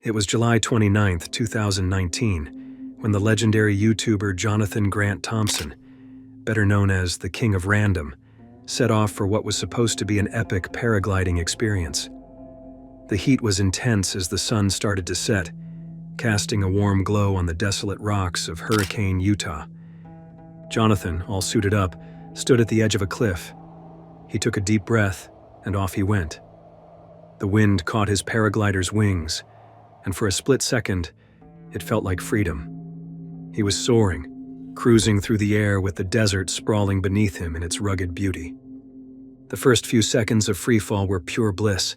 It was July 29th, 2019, when the legendary YouTuber Jonathan Grant Thompson, better known as the King of Random, set off for what was supposed to be an epic paragliding experience. The heat was intense as the sun started to set, casting a warm glow on the desolate rocks of Hurricane, Utah. Jonathan, all suited up, stood at the edge of a cliff. He took a deep breath, and off he went. The wind caught his paraglider's wings, and for a split second, it felt like freedom. He was soaring, cruising through the air with the desert sprawling beneath him in its rugged beauty. The first few seconds of freefall were pure bliss.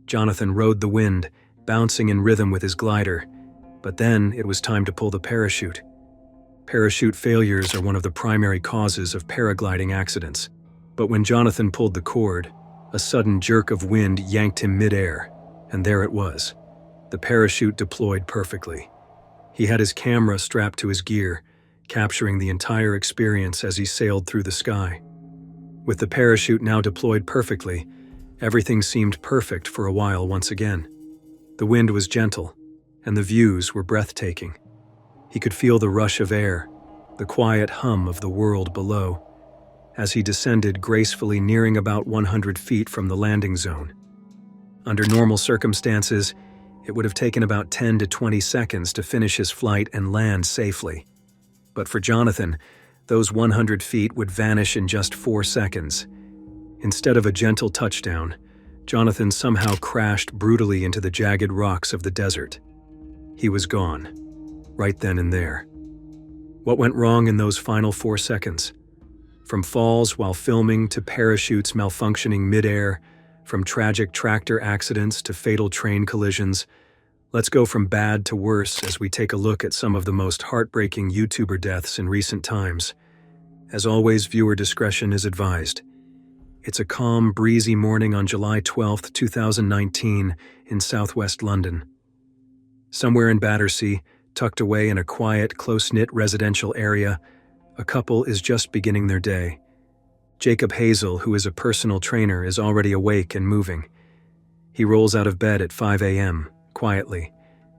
Jonathan rode the wind, bouncing in rhythm with his glider, but then it was time to pull the parachute. Parachute failures are one of the primary causes of paragliding accidents, but when Jonathan pulled the cord, a sudden jerk of wind yanked him mid-air, and there it was. The parachute deployed perfectly. He had his camera strapped to his gear, capturing the entire experience as he sailed through the sky. With the parachute now deployed perfectly, everything seemed perfect for a while once again. The wind was gentle, and the views were breathtaking. He could feel the rush of air, the quiet hum of the world below, as he descended gracefully, nearing about 100 feet from the landing zone. Under normal circumstances, it would have taken about 10 to 20 seconds to finish his flight and land safely. But for Jonathan, those 100 feet would vanish in just 4 seconds. Instead of a gentle touchdown, Jonathan somehow crashed brutally into the jagged rocks of the desert. He was gone, right then and there. What went wrong in those final 4 seconds? From falls while filming to parachutes malfunctioning mid-air, from tragic tractor accidents to fatal train collisions, let's go from bad to worse as we take a look at some of the most heartbreaking YouTuber deaths in recent times. As always, viewer discretion is advised. It's a calm, breezy morning on July 12, 2019, in southwest London. Somewhere in Battersea, tucked away in a quiet, close-knit residential area, a couple is just beginning their day. Jacob Hazel, who is a personal trainer, is already awake and moving. He rolls out of bed at 5 a.m., quietly,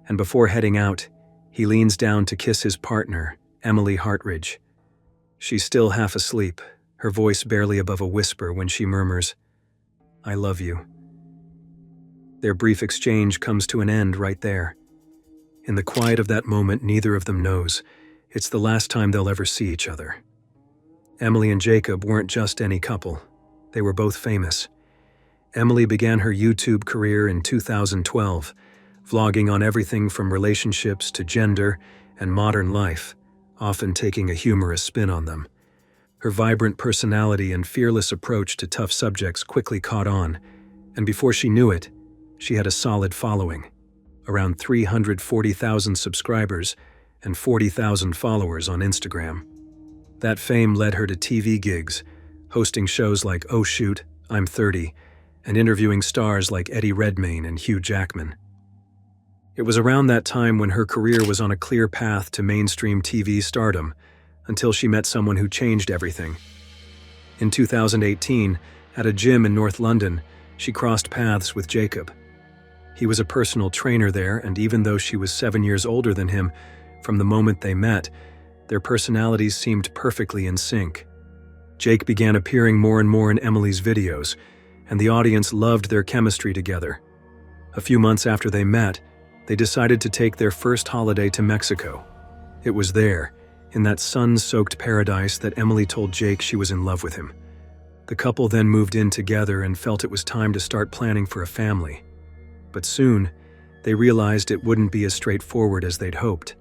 and before heading out, he leans down to kiss his partner, Emily Hartridge. She's still half asleep, her voice barely above a whisper when she murmurs, "I love you." Their brief exchange comes to an end right there. In the quiet of that moment, neither of them knows it's the last time they'll ever see each other. Emily and Jacob weren't just any couple. They were both famous. Emily began her YouTube career in 2012, vlogging on everything from relationships to gender and modern life, often taking a humorous spin on them. Her vibrant personality and fearless approach to tough subjects quickly caught on, and before she knew it, she had a solid following, around 340,000 subscribers and 40,000 followers on Instagram. That fame led her to TV gigs, hosting shows like Oh Shoot, I'm 30, and interviewing stars like Eddie Redmayne and Hugh Jackman. It was around that time when her career was on a clear path to mainstream TV stardom, until she met someone who changed everything. In 2018, at a gym in North London, she crossed paths with Jacob. He was a personal trainer there, and even though she was 7 years older than him, from the moment they met, their personalities seemed perfectly in sync. Jake began appearing more and more in Emily's videos, and the audience loved their chemistry together. A few months after they met, they decided to take their first holiday to Mexico. It was there, in that sun-soaked paradise, that Emily told Jake she was in love with him. The couple then moved in together and felt it was time to start planning for a family. But soon, they realized it wouldn't be as straightforward as they'd hoped.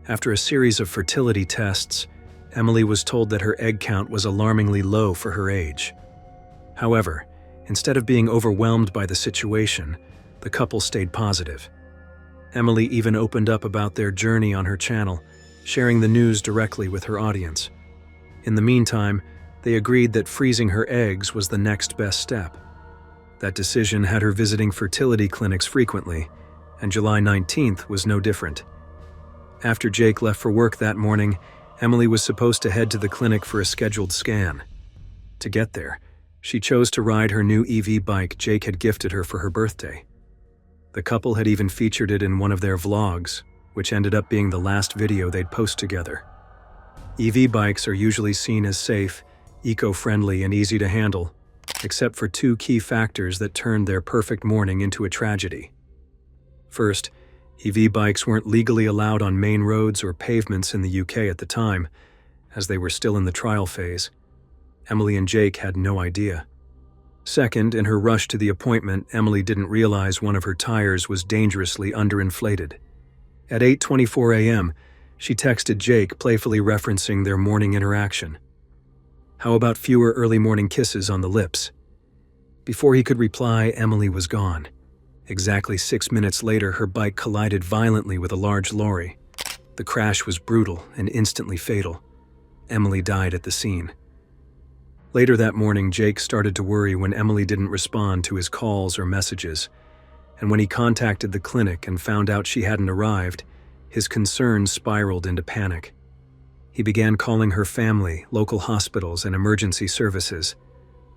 After a series of fertility tests, Emily was told that her egg count was alarmingly low for her age. However, instead of being overwhelmed by the situation, the couple stayed positive. Emily even opened up about their journey on her channel, sharing the news directly with her audience. In the meantime, they agreed that freezing her eggs was the next best step. That decision had her visiting fertility clinics frequently, and July 19th was no different. After Jake left for work that morning, Emily was supposed to head to the clinic for a scheduled scan. To get there, she chose to ride her new EV bike Jake had gifted her for her birthday. The couple had even featured it in one of their vlogs, which ended up being the last video they'd post together. EV bikes are usually seen as safe, eco-friendly, and easy to handle, except for two key factors that turned their perfect morning into a tragedy. First, EV bikes weren't legally allowed on main roads or pavements in the UK at the time, as they were still in the trial phase. Emily and Jake had no idea. Second, in her rush to the appointment, Emily didn't realize one of her tires was dangerously underinflated. At 8:24 a.m., she texted Jake, playfully referencing their morning interaction. "How about fewer early morning kisses on the lips?" Before he could reply, Emily was gone. Exactly 6 minutes later, her bike collided violently with a large lorry. The crash was brutal and instantly fatal. Emily died at the scene. Later that morning, Jake started to worry when Emily didn't respond to his calls or messages. And when he contacted the clinic and found out she hadn't arrived, his concerns spiraled into panic. He began calling her family, local hospitals, and emergency services,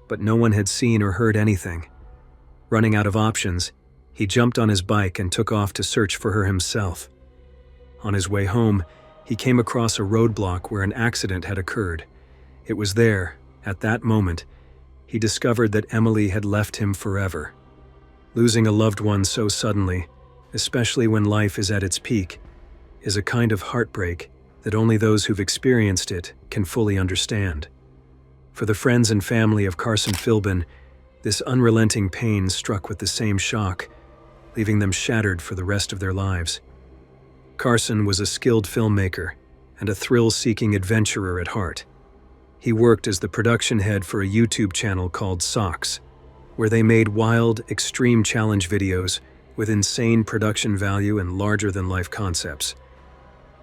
but no one had seen or heard anything. Running out of options, he jumped on his bike and took off to search for her himself. On his way home, he came across a roadblock where an accident had occurred. It was there, at that moment, he discovered that Emily had left him forever. Losing a loved one so suddenly, especially when life is at its peak, is a kind of heartbreak that only those who've experienced it can fully understand. For the friends and family of Carson Filbin, this unrelenting pain struck with the same shock, leaving them shattered for the rest of their lives. Carson was a skilled filmmaker and a thrill-seeking adventurer at heart. He worked as the production head for a YouTube channel called Socks, where they made wild, extreme challenge videos with insane production value and larger-than-life concepts.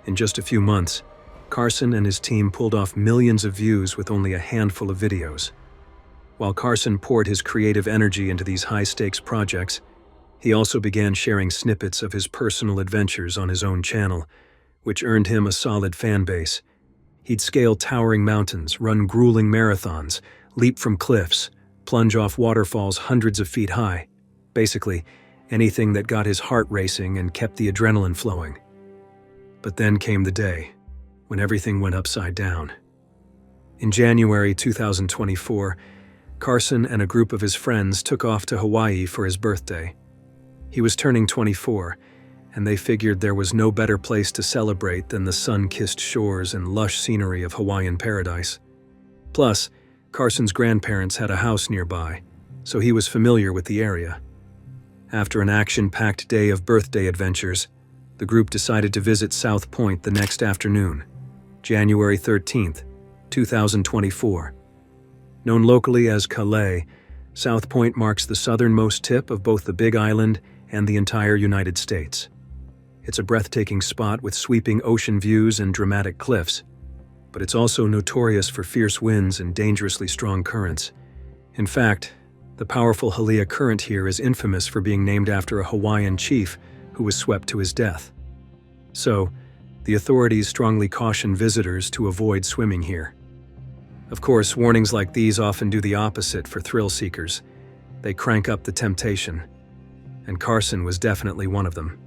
In just a few months, Carson and his team pulled off millions of views with only a handful of videos. While Carson poured his creative energy into these high-stakes projects, he also began sharing snippets of his personal adventures on his own channel, which earned him a solid fan base. He'd scale towering mountains, run grueling marathons, leap from cliffs, plunge off waterfalls hundreds of feet high. Basically, anything that got his heart racing and kept the adrenaline flowing. But then came the day when everything went upside down. In January 2024, Carson and a group of his friends took off to Hawaii for his birthday. He was turning 24, and they figured there was no better place to celebrate than the sun-kissed shores and lush scenery of Hawaiian paradise. Plus, Carson's grandparents had a house nearby, so he was familiar with the area. After an action-packed day of birthday adventures, the group decided to visit South Point the next afternoon, January 13th, 2024. Known locally as Calais, South Point marks the southernmost tip of both the Big Island and the entire United States. It's a breathtaking spot with sweeping ocean views and dramatic cliffs, but it's also notorious for fierce winds and dangerously strong currents. In fact, the powerful Halia Current here is infamous for being named after a Hawaiian chief who was swept to his death. So, the authorities strongly caution visitors to avoid swimming here. Of course, warnings like these often do the opposite for thrill seekers. They crank up the temptation, and Carson was definitely one of them.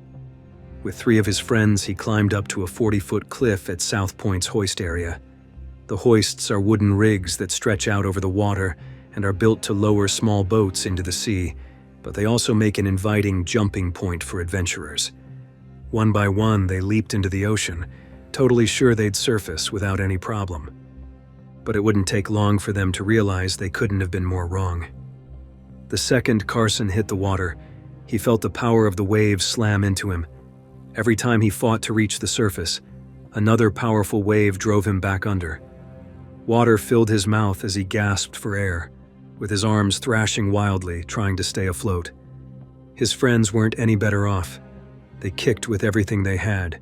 With 3 of his friends, he climbed up to a 40-foot cliff at South Point's hoist area. The hoists are wooden rigs that stretch out over the water and are built to lower small boats into the sea, but they also make an inviting jumping point for adventurers. One by one, they leaped into the ocean, totally sure they'd surface without any problem. But it wouldn't take long for them to realize they couldn't have been more wrong. The second Carson hit the water, he felt the power of the waves slam into him. Every time he fought to reach the surface, another powerful wave drove him back under. Water filled his mouth as he gasped for air, with his arms thrashing wildly, trying to stay afloat. His friends weren't any better off. They kicked with everything they had,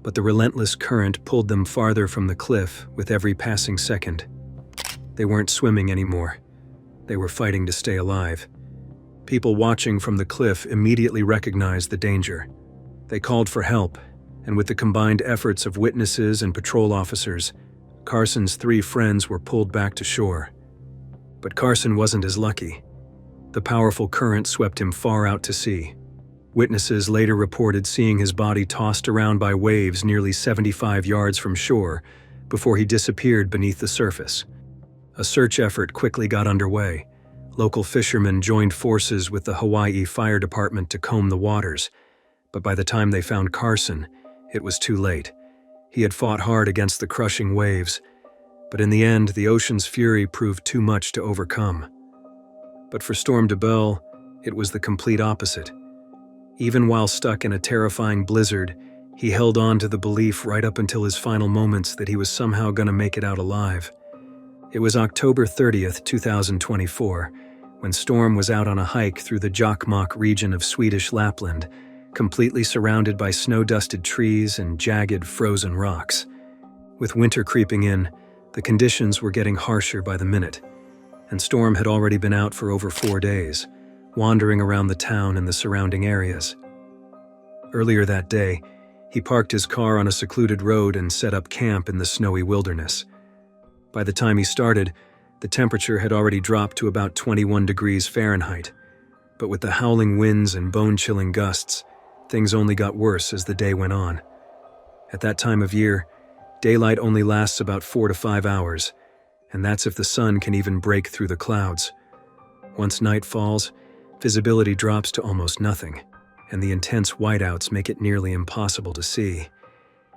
but the relentless current pulled them farther from the cliff with every passing second. They weren't swimming anymore. They were fighting to stay alive. People watching from the cliff immediately recognized the danger. They called for help, and with the combined efforts of witnesses and patrol officers, Carson's 3 friends were pulled back to shore. But Carson wasn't as lucky. The powerful current swept him far out to sea. Witnesses later reported seeing his body tossed around by waves nearly 75 yards from shore before he disappeared beneath the surface. A search effort quickly got underway. Local fishermen joined forces with the Hawaii Fire Department to comb the waters, but by the time they found Carson, it was too late. He had fought hard against the crushing waves, but in the end, the ocean's fury proved too much to overcome. But for Storm DeBell, it was the complete opposite. Even while stuck in a terrifying blizzard, he held on to the belief right up until his final moments that he was somehow going to make it out alive. It was October 30th, 2024, when Storm was out on a hike through the Jokkmokk region of Swedish Lapland, completely surrounded by snow-dusted trees and jagged, frozen rocks. With winter creeping in, the conditions were getting harsher by the minute, and Storm had already been out for over 4 days, wandering around the town and the surrounding areas. Earlier that day, he parked his car on a secluded road and set up camp in the snowy wilderness. By the time he started, the temperature had already dropped to about 21 degrees Fahrenheit, but with the howling winds and bone-chilling gusts, things only got worse as the day went on. At that time of year, daylight only lasts about 4 to 5 hours, and that's if the sun can even break through the clouds. Once night falls, visibility drops to almost nothing, and the intense whiteouts make it nearly impossible to see.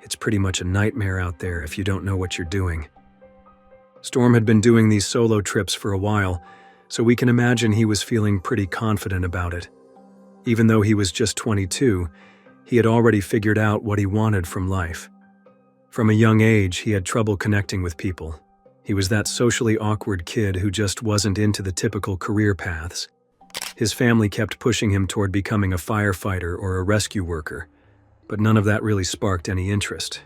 It's pretty much a nightmare out there if you don't know what you're doing. Storm had been doing these solo trips for a while, so we can imagine he was feeling pretty confident about it. Even though he was just 22, he had already figured out what he wanted from life. From a young age, he had trouble connecting with people. He was that socially awkward kid who just wasn't into the typical career paths. His family kept pushing him toward becoming a firefighter or a rescue worker, but none of that really sparked any interest.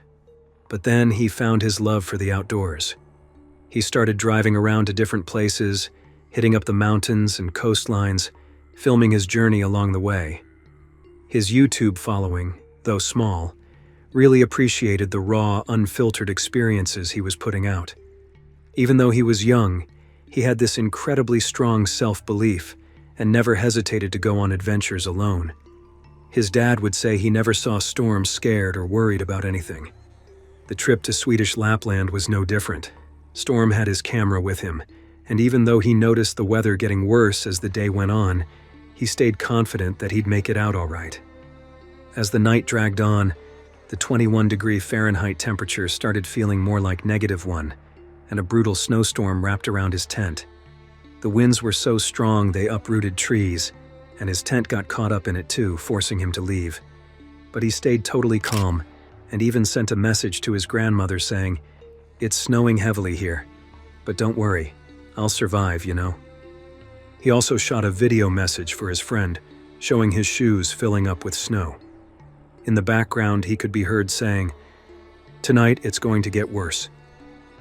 But then he found his love for the outdoors. He started driving around to different places, hitting up the mountains and coastlines, filming his journey along the way. His YouTube following, though small, really appreciated the raw, unfiltered experiences he was putting out. Even though he was young, he had this incredibly strong self-belief and never hesitated to go on adventures alone. His dad would say he never saw Storm scared or worried about anything. The trip to Swedish Lapland was no different. Storm had his camera with him, and even though he noticed the weather getting worse as the day went on, he stayed confident that he'd make it out all right. As the night dragged on, the 21-degree Fahrenheit temperature started feeling more like -1, and a brutal snowstorm wrapped around his tent. The winds were so strong they uprooted trees, and his tent got caught up in it too, forcing him to leave. But he stayed totally calm, and even sent a message to his grandmother saying, "It's snowing heavily here, but don't worry, I'll survive, you know." He also shot a video message for his friend, showing his shoes filling up with snow. In the background, he could be heard saying, "Tonight it's going to get worse.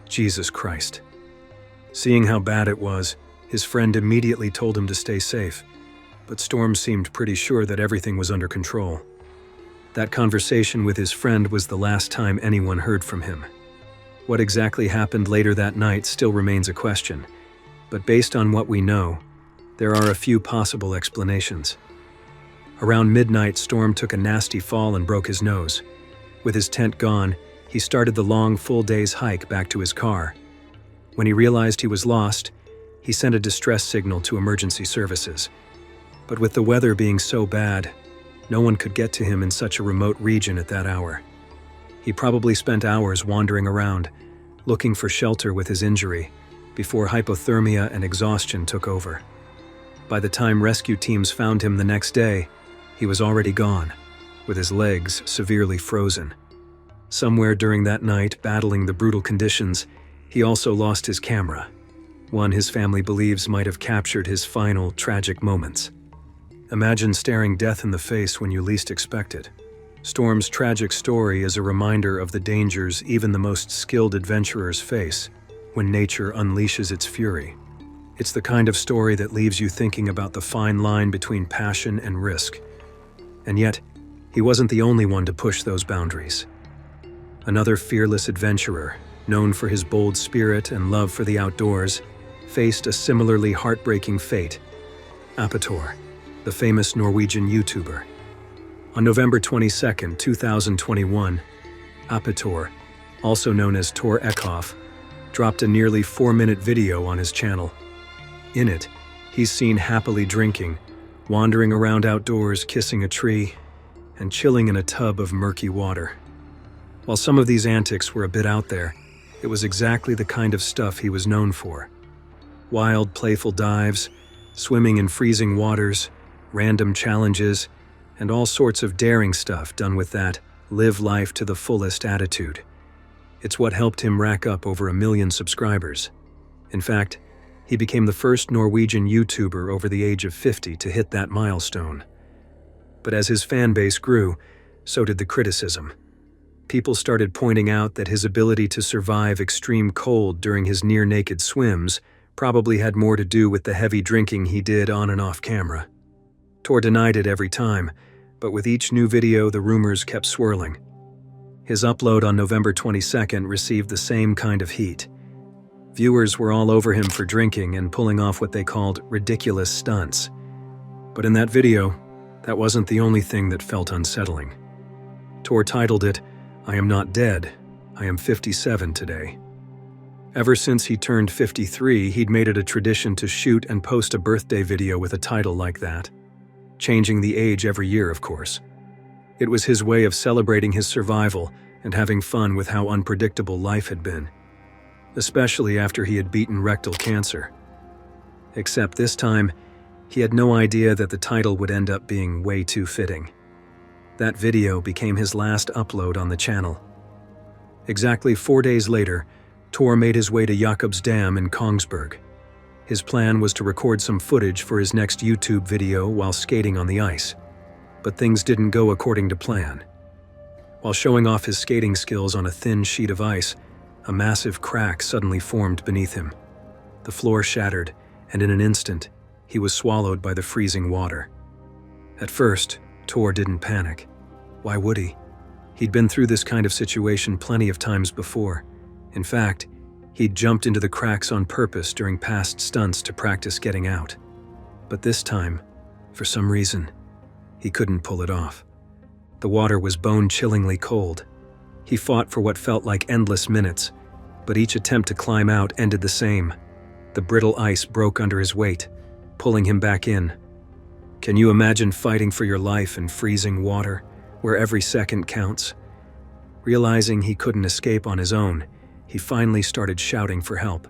Jesus Christ." Seeing how bad it was, his friend immediately told him to stay safe, but Storm seemed pretty sure that everything was under control. That conversation with his friend was the last time anyone heard from him. What exactly happened later that night still remains a question, but based on what we know, there are a few possible explanations. Around midnight, Storm took a nasty fall and broke his nose. With his tent gone, he started the long, full day's hike back to his car. When he realized he was lost, he sent a distress signal to emergency services. But with the weather being so bad, no one could get to him in such a remote region at that hour. He probably spent hours wandering around, looking for shelter with his injury, before hypothermia and exhaustion took over. By the time rescue teams found him the next day, he was already gone, with his legs severely frozen. Somewhere during that night, battling the brutal conditions, he also lost his camera, one his family believes might have captured his final, tragic moments. Imagine staring death in the face when you least expect it. Storm's tragic story is a reminder of the dangers even the most skilled adventurers face when nature unleashes its fury. It's the kind of story that leaves you thinking about the fine line between passion and risk. And yet, he wasn't the only one to push those boundaries. Another fearless adventurer, known for his bold spirit and love for the outdoors, faced a similarly heartbreaking fate. Apator, the famous Norwegian YouTuber. On November 22, 2021, Apator, also known as Tor Eckhoff, dropped a nearly 4-minute video on his channel. In it, he's seen happily drinking, wandering around outdoors, kissing a tree, and chilling in a tub of murky water. While some of these antics were a bit out there, it was exactly the kind of stuff he was known for. Wild, playful dives, swimming in freezing waters, random challenges, and all sorts of daring stuff done with that live life to the fullest attitude. It's what helped him rack up over 1 million subscribers. In fact, he became the first Norwegian YouTuber over the age of 50 to hit that milestone. But as his fan base grew, so did the criticism. People started pointing out that his ability to survive extreme cold during his near-naked swims probably had more to do with the heavy drinking he did on and off camera. Tor denied it every time, but with each new video the rumors kept swirling. His upload on November 22nd received the same kind of heat. Viewers were all over him for drinking and pulling off what they called ridiculous stunts. But in that video, that wasn't the only thing that felt unsettling. Tor titled it, "I am not dead, I am 57 today." Ever since he turned 53, he'd made it a tradition to shoot and post a birthday video with a title like that. Changing the age every year, of course. It was his way of celebrating his survival and having fun with how unpredictable life had been, especially after he had beaten rectal cancer. Except this time, he had no idea that the title would end up being way too fitting. That video became his last upload on the channel. Exactly 4 days later, Tor made his way to Jakobs Dam in Kongsberg. His plan was to record some footage for his next YouTube video while skating on the ice. But things didn't go according to plan. While showing off his skating skills on a thin sheet of ice, a massive crack suddenly formed beneath him. The floor shattered, and in an instant, he was swallowed by the freezing water. At first, Tor didn't panic. Why would he? He'd been through this kind of situation plenty of times before. In fact, he'd jumped into the cracks on purpose during past stunts to practice getting out. But this time, for some reason, he couldn't pull it off. The water was bone-chillingly cold. He fought for what felt like endless minutes, but each attempt to climb out ended the same. The brittle ice broke under his weight, pulling him back in. Can you imagine fighting for your life in freezing water, where every second counts? Realizing he couldn't escape on his own, he finally started shouting for help.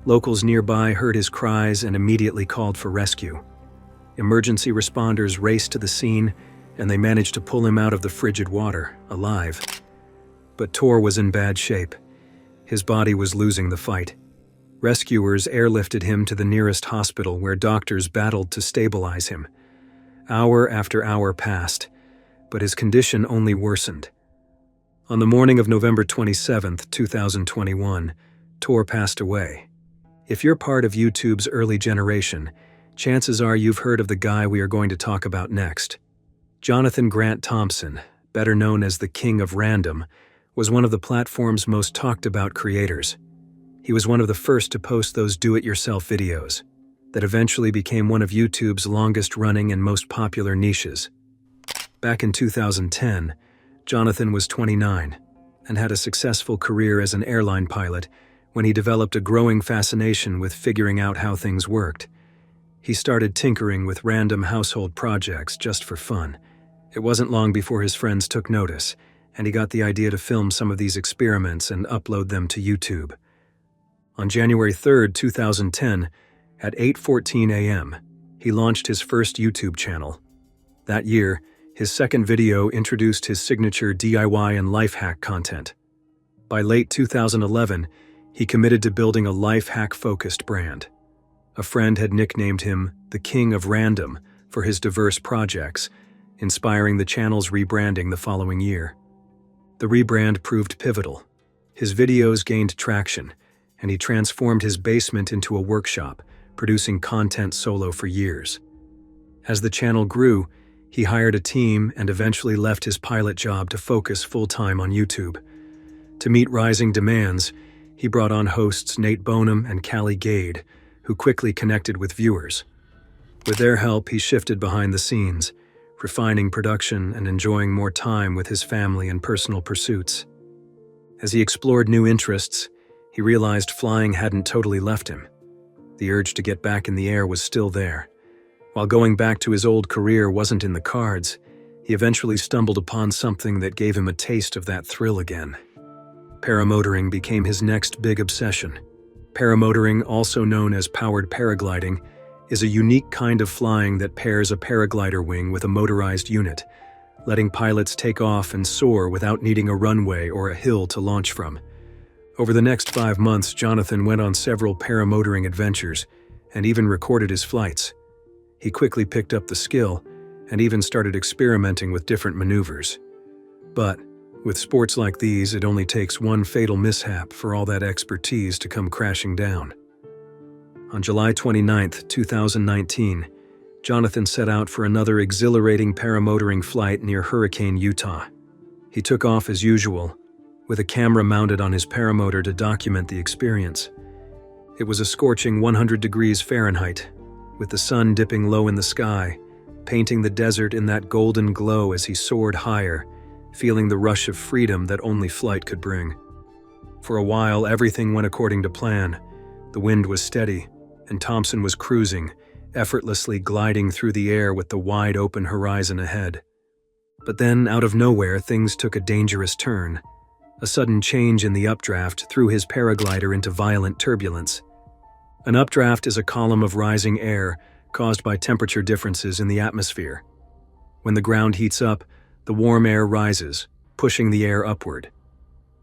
Locals nearby heard his cries and immediately called for rescue. Emergency responders raced to the scene, and they managed to pull him out of the frigid water, alive. But Tor was in bad shape. His body was losing the fight. Rescuers airlifted him to the nearest hospital where doctors battled to stabilize him. Hour after hour passed, but his condition only worsened. On the morning of November 27, 2021, Tor passed away. If you're part of YouTube's early generation, chances are you've heard of the guy we are going to talk about next. Jonathan Grant Thompson, better known as the King of Random, was one of the platform's most talked about creators. He was one of the first to post those do-it-yourself videos that eventually became one of YouTube's longest-running and most popular niches. Back in 2010, Jonathan was 29 and had a successful career as an airline pilot when he developed a growing fascination with figuring out how things worked. He started tinkering with random household projects just for fun. It wasn't long before his friends took notice, and he got the idea to film some of these experiments and upload them to YouTube. On January 3, 2010, at 8:14 a.m., he launched his first YouTube channel. That year, his second video introduced his signature DIY and life hack content. By late 2011, he committed to building a life hack-focused brand. A friend had nicknamed him the King of Random for his diverse projects, inspiring the channel's rebranding the following year. The rebrand proved pivotal. His videos gained traction, and he transformed his basement into a workshop, producing content solo for years. As the channel grew, he hired a team and eventually left his pilot job to focus full-time on YouTube. To meet rising demands, he brought on hosts Nate Bonham and Callie Gade, who quickly connected with viewers. With their help, he shifted behind the scenes, refining production and enjoying more time with his family and personal pursuits. As he explored new interests, he realized flying hadn't totally left him. The urge to get back in the air was still there. While going back to his old career wasn't in the cards, he eventually stumbled upon something that gave him a taste of that thrill again. Paramotoring became his next big obsession. Paramotoring, also known as powered paragliding, is a unique kind of flying that pairs a paraglider wing with a motorized unit, letting pilots take off and soar without needing a runway or a hill to launch from. Over the next 5 months, Jonathan went on several paramotoring adventures and even recorded his flights. He quickly picked up the skill and even started experimenting with different maneuvers. But with sports like these, it only takes one fatal mishap for all that expertise to come crashing down. On July 29, 2019, Jonathan set out for another exhilarating paramotoring flight near Hurricane, Utah. He took off as usual, with a camera mounted on his paramotor to document the experience. It was a scorching 100 degrees Fahrenheit, with the sun dipping low in the sky, painting the desert in that golden glow as he soared higher, feeling the rush of freedom that only flight could bring. For a while, everything went according to plan. The wind was steady, and Thompson was cruising, effortlessly gliding through the air with the wide-open horizon ahead. But then, out of nowhere, things took a dangerous turn. A sudden change in the updraft threw his paraglider into violent turbulence. An updraft is a column of rising air caused by temperature differences in the atmosphere. When the ground heats up, the warm air rises, pushing the air upward.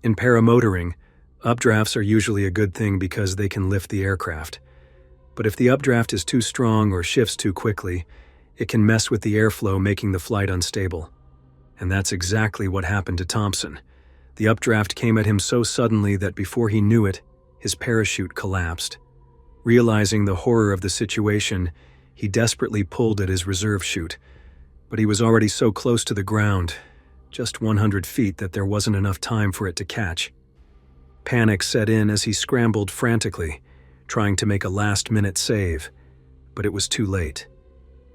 In paramotoring, updrafts are usually a good thing because they can lift the aircraft. But if the updraft is too strong or shifts too quickly, it can mess with the airflow, making the flight unstable. And that's exactly what happened to Thompson. The updraft came at him so suddenly that before he knew it, his parachute collapsed. Realizing the horror of the situation, he desperately pulled at his reserve chute. But he was already so close to the ground, just 100 feet, that there wasn't enough time for it to catch. Panic set in as he scrambled frantically, trying to make a last-minute save, but it was too late.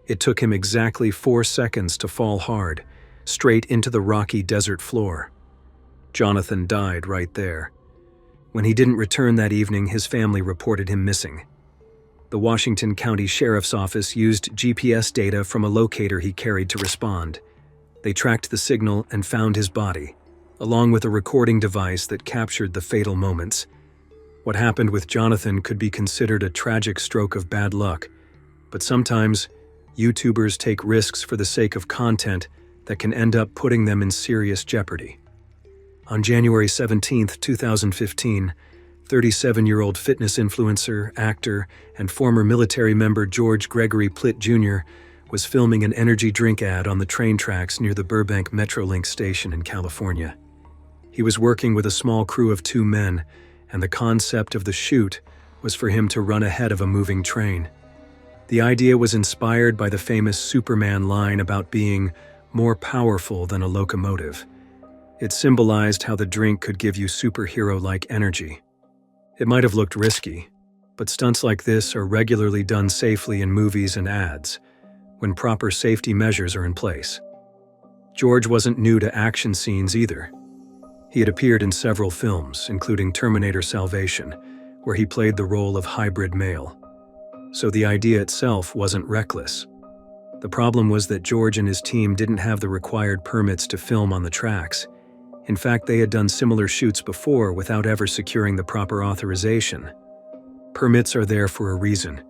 It took him exactly 4 seconds to fall hard, straight into the rocky desert floor. Jonathan died right there. When he didn't return that evening, his family reported him missing. The Washington County Sheriff's Office used GPS data from a locator he carried to respond. They tracked the signal and found his body, along with a recording device that captured the fatal moments. What happened with Jonathan could be considered a tragic stroke of bad luck, but sometimes YouTubers take risks for the sake of content that can end up putting them in serious jeopardy. On January 17, 2015, 37-year-old fitness influencer, actor, and former military member George Gregory Plitt Jr. was filming an energy drink ad on the train tracks near the Burbank Metrolink station in California. He was working with a small crew of 2 men, and the concept of the shoot was for him to run ahead of a moving train. The idea was inspired by the famous Superman line about being more powerful than a locomotive. It symbolized how the drink could give you superhero-like energy. It might have looked risky, but stunts like this are regularly done safely in movies and ads, when proper safety measures are in place. George wasn't new to action scenes either. He had appeared in several films, including Terminator Salvation, where he played the role of hybrid male. So the idea itself wasn't reckless. The problem was that George and his team didn't have the required permits to film on the tracks. In fact, they had done similar shoots before without ever securing the proper authorization. Permits are there for a reason.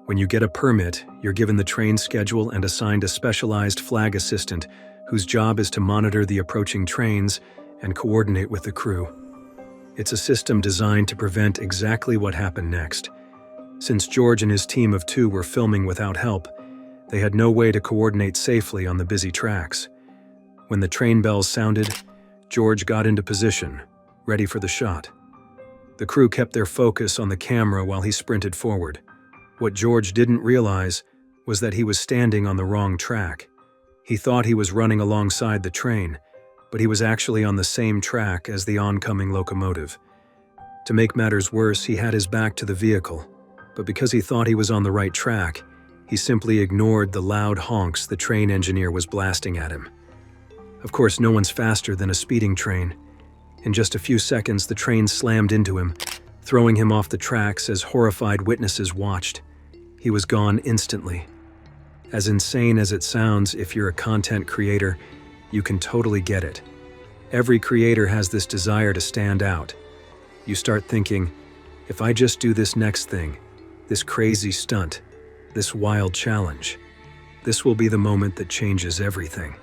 When you get a permit, you're given the train schedule and assigned a specialized flag assistant whose job is to monitor the approaching trains and coordinate with the crew. It's a system designed to prevent exactly what happened next. Since George and his team of 2 were filming without help, they had no way to coordinate safely on the busy tracks. When the train bells sounded, George got into position, ready for the shot. The crew kept their focus on the camera while he sprinted forward. What George didn't realize was that he was standing on the wrong track. He thought he was running alongside the train, but he was actually on the same track as the oncoming locomotive. To make matters worse, he had his back to the vehicle, but because he thought he was on the right track, he He simply ignored the loud honks the train engineer was blasting at him. Of course, no one's faster than a speeding train. In just a few seconds, the train slammed into him, throwing him off the tracks as horrified witnesses watched. He was gone instantly. As insane as it sounds, if you're a content creator, you can totally get it. Every creator has this desire to stand out. You start thinking, if I just do this next thing, this crazy stunt, this wild challenge, this will be the moment that changes everything.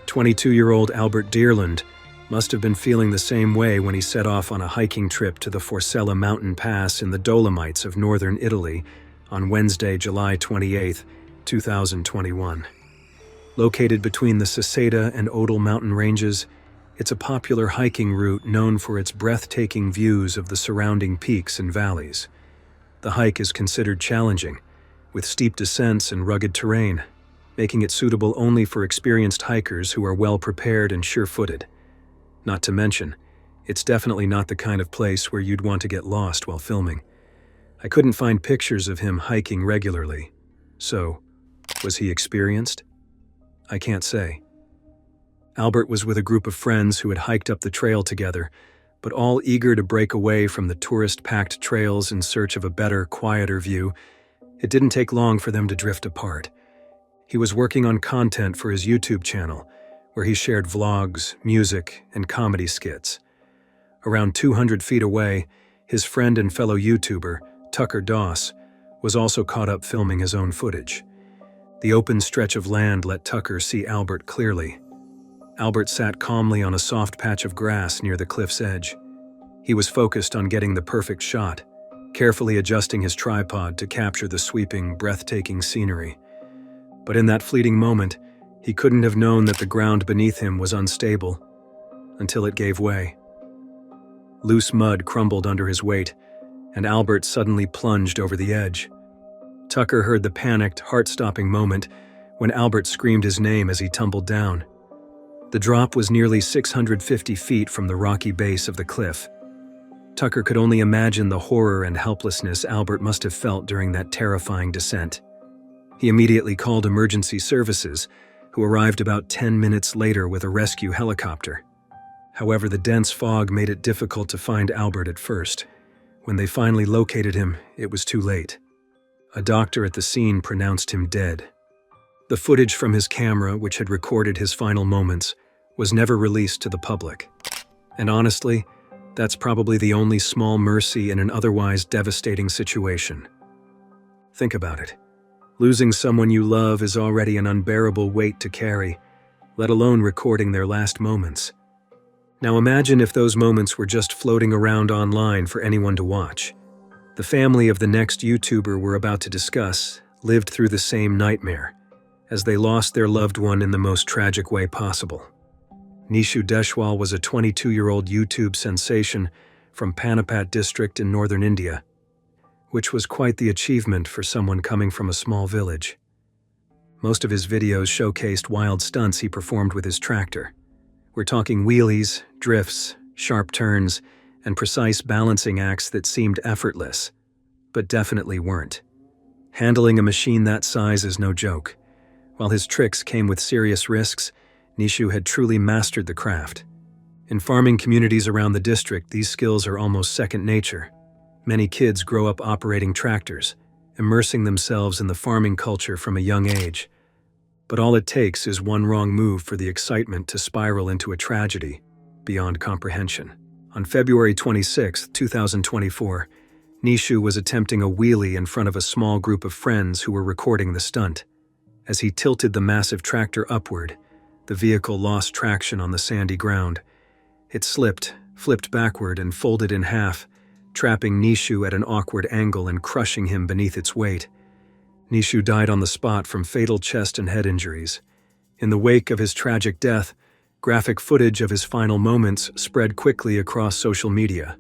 22-year-old Albert Dearland must have been feeling the same way when he set off on a hiking trip to the Forcella mountain pass in the Dolomites of northern Italy on Wednesday, July 28, 2021. Located between the Saseda and Odal mountain ranges, it's a popular hiking route known for its breathtaking views of the surrounding peaks and valleys. The hike is considered challenging, with steep descents and rugged terrain, making it suitable only for experienced hikers who are well-prepared and sure-footed. Not to mention, it's definitely not the kind of place where you'd want to get lost while filming. I couldn't find pictures of him hiking regularly. So, was he experienced? I can't say. Albert was with a group of friends who had hiked up the trail together, but all eager to break away from the tourist-packed trails in search of a better, quieter view. It didn't take long for them to drift apart. He was working on content for his YouTube channel, where he shared vlogs, music, and comedy skits. Around 200 feet away, his friend and fellow YouTuber, Tucker Doss, was also caught up filming his own footage. The open stretch of land let Tucker see Albert clearly. Albert sat calmly on a soft patch of grass near the cliff's edge. He was focused on getting the perfect shot, carefully adjusting his tripod to capture the sweeping, breathtaking scenery. But in that fleeting moment, he couldn't have known that the ground beneath him was unstable until it gave way. Loose mud crumbled under his weight, and Albert suddenly plunged over the edge. Tucker heard the panicked, heart-stopping moment when Albert screamed his name as he tumbled down. The drop was nearly 650 feet from the rocky base of the cliff. Tucker could only imagine the horror and helplessness Albert must have felt during that terrifying descent. He immediately called emergency services, who arrived about 10 minutes later with a rescue helicopter. However, the dense fog made it difficult to find Albert at first. When they finally located him, it was too late. A doctor at the scene pronounced him dead. The footage from his camera, which had recorded his final moments, was never released to the public. And honestly, that's probably the only small mercy in an otherwise devastating situation. Think about it. Losing someone you love is already an unbearable weight to carry, let alone recording their last moments. Now imagine if those moments were just floating around online for anyone to watch. The family of the next YouTuber we're about to discuss lived through the same nightmare, as they lost their loved one in the most tragic way possible. Nishu Deswal was a 22-year-old YouTube sensation from Panipat district in northern India, which was quite the achievement for someone coming from a small village. Most of his videos showcased wild stunts he performed with his tractor. We're talking wheelies, drifts, sharp turns, and precise balancing acts that seemed effortless, but definitely weren't. Handling a machine that size is no joke. While his tricks came with serious risks, Nishu had truly mastered the craft. In farming communities around the district, these skills are almost second nature. Many kids grow up operating tractors, immersing themselves in the farming culture from a young age. But all it takes is one wrong move for the excitement to spiral into a tragedy beyond comprehension. On February 26, 2024, Nishu was attempting a wheelie in front of a small group of friends who were recording the stunt. As he tilted the massive tractor upward, the vehicle lost traction on the sandy ground. It slipped, flipped backward, and folded in half, trapping Nishu at an awkward angle and crushing him beneath its weight. Nishu died on the spot from fatal chest and head injuries. In the wake of his tragic death, graphic footage of his final moments spread quickly across social media.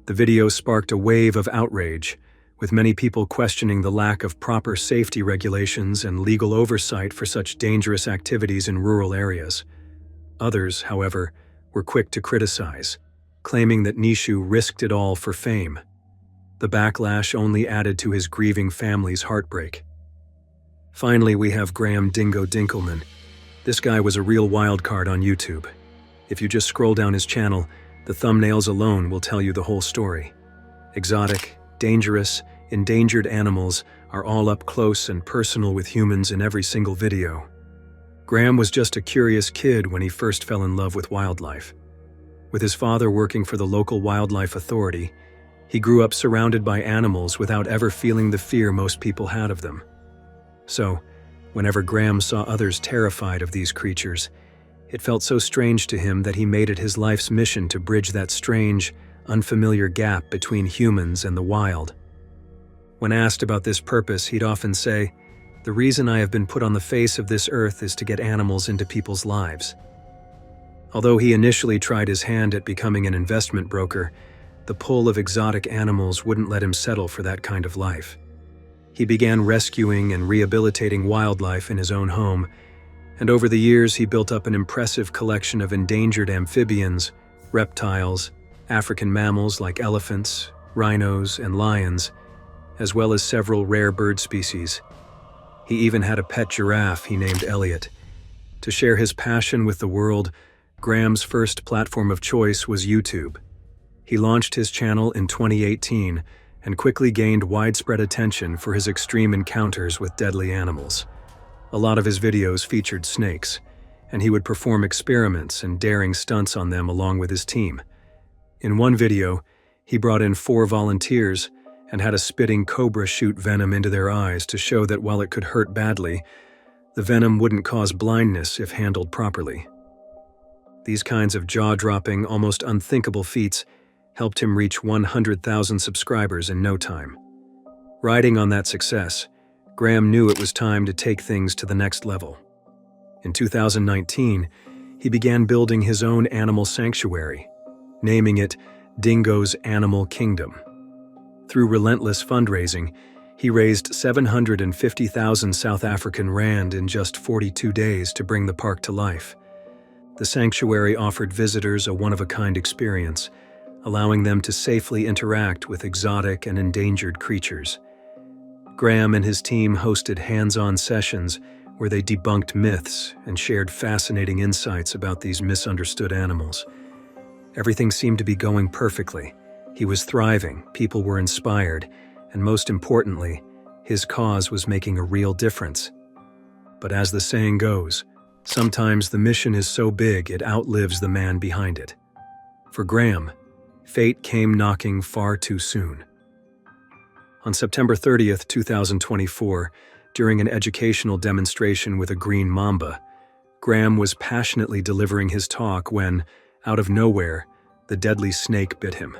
The video sparked a wave of outrage, with many people questioning the lack of proper safety regulations and legal oversight for such dangerous activities in rural areas. Others, however, were quick to criticize, claiming that Nishu risked it all for fame. The backlash only added to his grieving family's heartbreak. Finally, we have Graham Dingo Dinkleman. This guy was a real wild card on YouTube. If you just scroll down his channel, the thumbnails alone will tell you the whole story. Exotic, dangerous, endangered animals are all up close and personal with humans in every single video. Graham was just a curious kid when he first fell in love with wildlife. With his father working for the local wildlife authority, he grew up surrounded by animals without ever feeling the fear most people had of them. So, whenever Graham saw others terrified of these creatures, it felt so strange to him that he made it his life's mission to bridge that strange, unfamiliar gap between humans and the wild. When asked about this purpose, he'd often say, "The reason I have been put on the face of this earth is to get animals into people's lives." Although he initially tried his hand at becoming an investment broker, the pull of exotic animals wouldn't let him settle for that kind of life. He began rescuing and rehabilitating wildlife in his own home, and over the years he built up an impressive collection of endangered amphibians, reptiles, African mammals like elephants, rhinos, and lions, as well as several rare bird species. He even had a pet giraffe he named Elliot. To share his passion with the world, Graham's first platform of choice was YouTube. He launched his channel in 2018 and quickly gained widespread attention for his extreme encounters with deadly animals. A lot of his videos featured snakes, and he would perform experiments and daring stunts on them along with his team. In one video, he brought in 4 volunteers and had a spitting cobra shoot venom into their eyes to show that while it could hurt badly, the venom wouldn't cause blindness if handled properly. These kinds of jaw-dropping, almost unthinkable feats helped him reach 100,000 subscribers in no time. Riding on that success, Graham knew it was time to take things to the next level. In 2019, he began building his own animal sanctuary, naming it Dingo's Animal Kingdom. Through relentless fundraising, he raised 750,000 South African rand in just 42 days to bring the park to life. The sanctuary offered visitors a one-of-a-kind experience, allowing them to safely interact with exotic and endangered creatures. Graham and his team hosted hands-on sessions where they debunked myths and shared fascinating insights about these misunderstood animals. Everything seemed to be going perfectly. He was thriving, people were inspired, and most importantly, his cause was making a real difference. But as the saying goes, sometimes the mission is so big it outlives the man behind it. For Graham, fate came knocking far too soon. On September 30th, 2024, during an educational demonstration with a green mamba, Graham was passionately delivering his talk when, out of nowhere, the deadly snake bit him.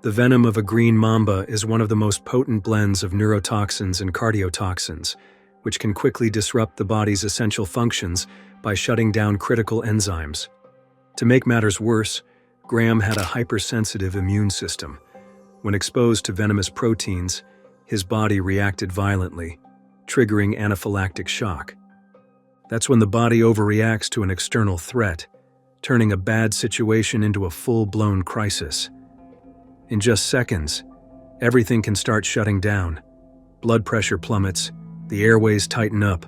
The venom of a green mamba is one of the most potent blends of neurotoxins and cardiotoxins, which can quickly disrupt the body's essential functions by shutting down critical enzymes. To make matters worse, Graham had a hypersensitive immune system. When exposed to venomous proteins, his body reacted violently, triggering anaphylactic shock. That's when the body overreacts to an external threat, turning a bad situation into a full-blown crisis. In just seconds, everything can start shutting down. Blood pressure plummets, the airways tighten up,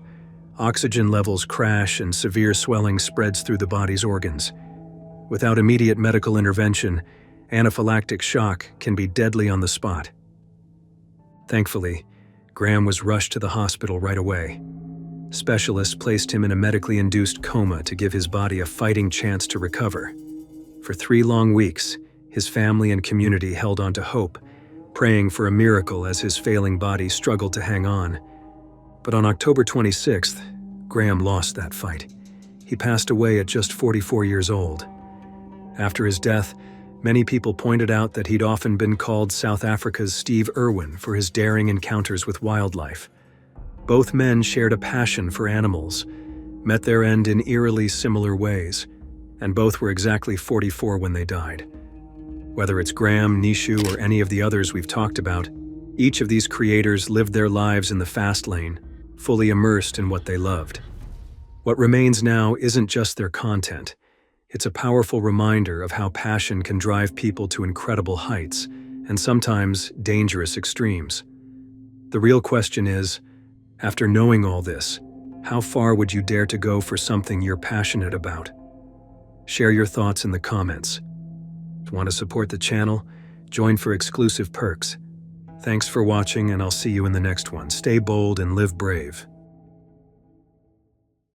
oxygen levels crash, and severe swelling spreads through the body's organs. Without immediate medical intervention, anaphylactic shock can be deadly on the spot. Thankfully, Graham was rushed to the hospital right away. Specialists placed him in a medically induced coma to give his body a fighting chance to recover. For 3 long weeks, his family and community held on to hope, praying for a miracle as his failing body struggled to hang on. But on October 26th, Graham lost that fight. He passed away at just 44 years old. After his death, many people pointed out that he'd often been called South Africa's Steve Irwin for his daring encounters with wildlife. Both men shared a passion for animals, met their end in eerily similar ways, and both were exactly 44 when they died. Whether it's Graham, Nishu, or any of the others we've talked about, each of these creators lived their lives in the fast lane, fully immersed in what they loved. What remains now isn't just their content. It's a powerful reminder of how passion can drive people to incredible heights and sometimes dangerous extremes. The real question is, after knowing all this, how far would you dare to go for something you're passionate about? Share your thoughts in the comments. Want to support the channel? Join for exclusive perks. Thanks for watching, and I'll see you in the next one. Stay bold and live brave.